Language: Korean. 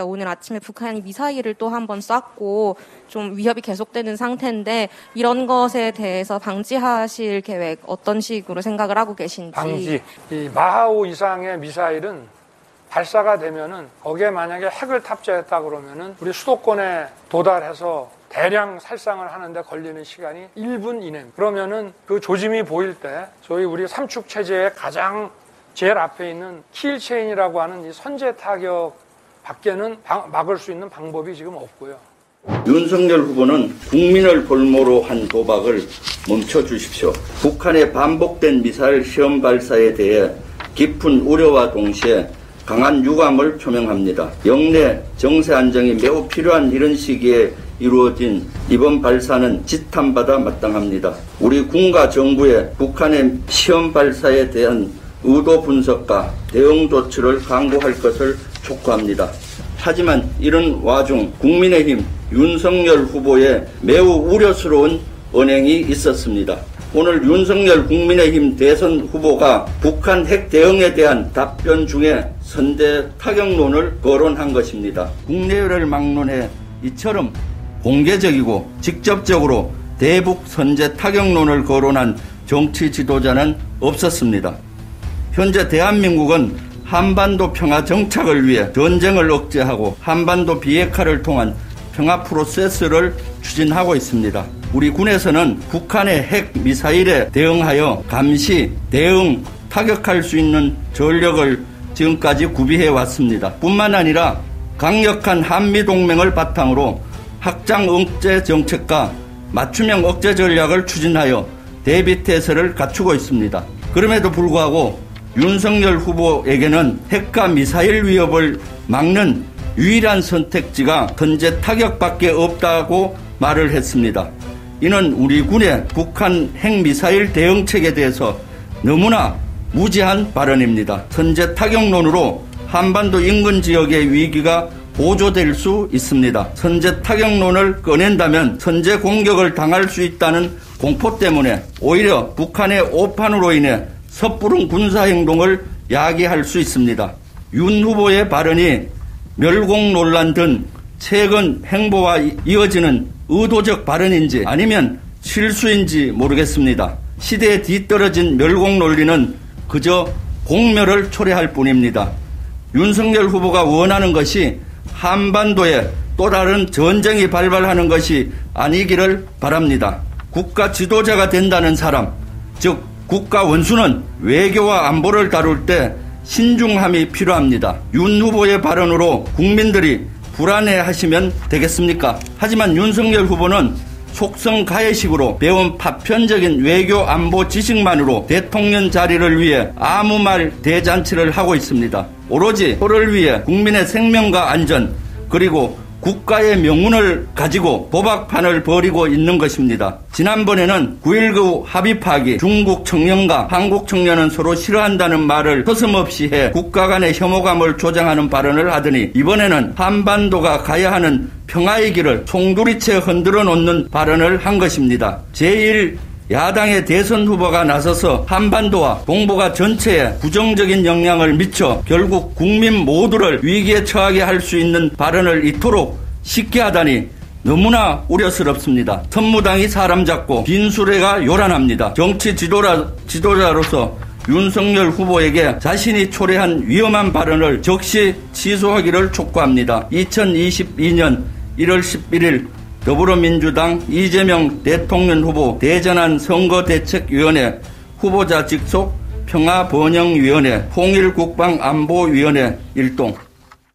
오늘 아침에 북한이 미사일을 또 한 번 쐈고 좀 위협이 계속되는 상태인데 이런 것에 대해서 방지하실 계획 어떤 식으로 생각을 하고 계신지. 방지. 이 마하우 이상의 미사일은 발사가 되면은 거기에 만약에 핵을 탑재했다 그러면은 우리 수도권에 도달해서 대량 살상을 하는데 걸리는 시간이 1분 이내. 그러면은 그 조짐이 보일 때 소위 우리 삼축 체제의 가장 제일 앞에 있는 킬체인이라고 하는 이 선제 타격 밖에는 막을 수 있는 방법이 지금 없고요. 윤석열 후보는 국민을 볼모로 한 도박을 멈춰주십시오. 북한의 반복된 미사일 시험 발사에 대해 깊은 우려와 동시에 강한 유감을 표명합니다. 영내 정세 안정이 매우 필요한 이런 시기에 이루어진 이번 발사는 지탄받아 마땅합니다. 우리 군과 정부의 북한의 시험 발사에 대한 의도 분석과 대응 조치를 강구할 것을 촉구합니다. 하지만 이런 와중 국민의힘 윤석열 후보의 매우 우려스러운 언행이 있었습니다. 오늘 윤석열 국민의힘 대선 후보가 북한 핵 대응에 대한 답변 중에 선제 타격론을 거론한 것입니다. 국내외를 막론해 이처럼 공개적이고 직접적으로 대북 선제 타격론을 거론한 정치 지도자는 없었습니다. 현재 대한민국은 한반도 평화 정착을 위해 전쟁을 억제하고 한반도 비핵화를 통한 평화 프로세스를 추진하고 있습니다. 우리 군에서는 북한의 핵 미사일에 대응하여 감시, 대응, 타격할 수 있는 전력을 지금까지 구비해 왔습니다. 뿐만 아니라 강력한 한미동맹을 바탕으로 확장 억제 정책과 맞춤형 억제 전략을 추진하여 대비태세를 갖추고 있습니다. 그럼에도 불구하고 윤석열 후보에게는 핵과 미사일 위협을 막는 유일한 선택지가 선제 타격밖에 없다고 말을 했습니다. 이는 우리 군의 북한 핵미사일 대응책에 대해서 너무나 무지한 발언입니다. 선제 타격론으로 한반도 인근 지역의 위기가 보조될 수 있습니다. 선제 타격론을 꺼낸다면 선제 공격을 당할 수 있다는 공포 때문에 오히려 북한의 오판으로 인해 섣부른 군사행동을 야기할 수 있습니다. 윤 후보의 발언이 멸공 논란 등 최근 행보와 이어지는 의도적 발언인지 아니면 실수인지 모르겠습니다. 시대에 뒤떨어진 멸공 논리는 그저 공멸을 초래할 뿐입니다. 윤석열 후보가 원하는 것이 한반도에 또 다른 전쟁이 발발하는 것이 아니기를 바랍니다. 국가 지도자가 된다는 사람, 즉 국가 원수는 외교와 안보를 다룰 때 신중함이 필요합니다. 윤 후보의 발언으로 국민들이 불안해하시면 되겠습니까? 하지만 윤석열 후보는 속성 가해식으로 배운 파편적인 외교 안보 지식만으로 대통령 자리를 위해 아무 말 대잔치를 하고 있습니다. 오로지 표를 위해 국민의 생명과 안전 그리고 국가의 명운을 가지고 도박판을 벌이고 있는 것입니다. 지난번에는 9.19 합의 파기, 중국 청년과 한국 청년은 서로 싫어한다는 말을 서슴없이 해 국가 간의 혐오감을 조장하는 발언을 하더니 이번에는 한반도가 가야 하는 평화의 길을 송두리째 흔들어 놓는 발언을 한 것입니다. 제1야당의 대선 후보가 나서서 한반도와 동북아 전체에 부정적인 영향을 미쳐 결국 국민 모두를 위기에 처하게 할 수 있는 발언을 이토록 쉽게 하다니 너무나 우려스럽습니다. 선무당이 사람 잡고 빈수레가 요란합니다. 정치 지도자로서 윤석열 후보에게 자신이 초래한 위험한 발언을 즉시 취소하기를 촉구합니다. 2022년 1월 11일 더불어민주당 이재명 대통령 후보 대전환 선거대책위원회 후보자 직속 평화번영위원회 통일국방안보위원회 일동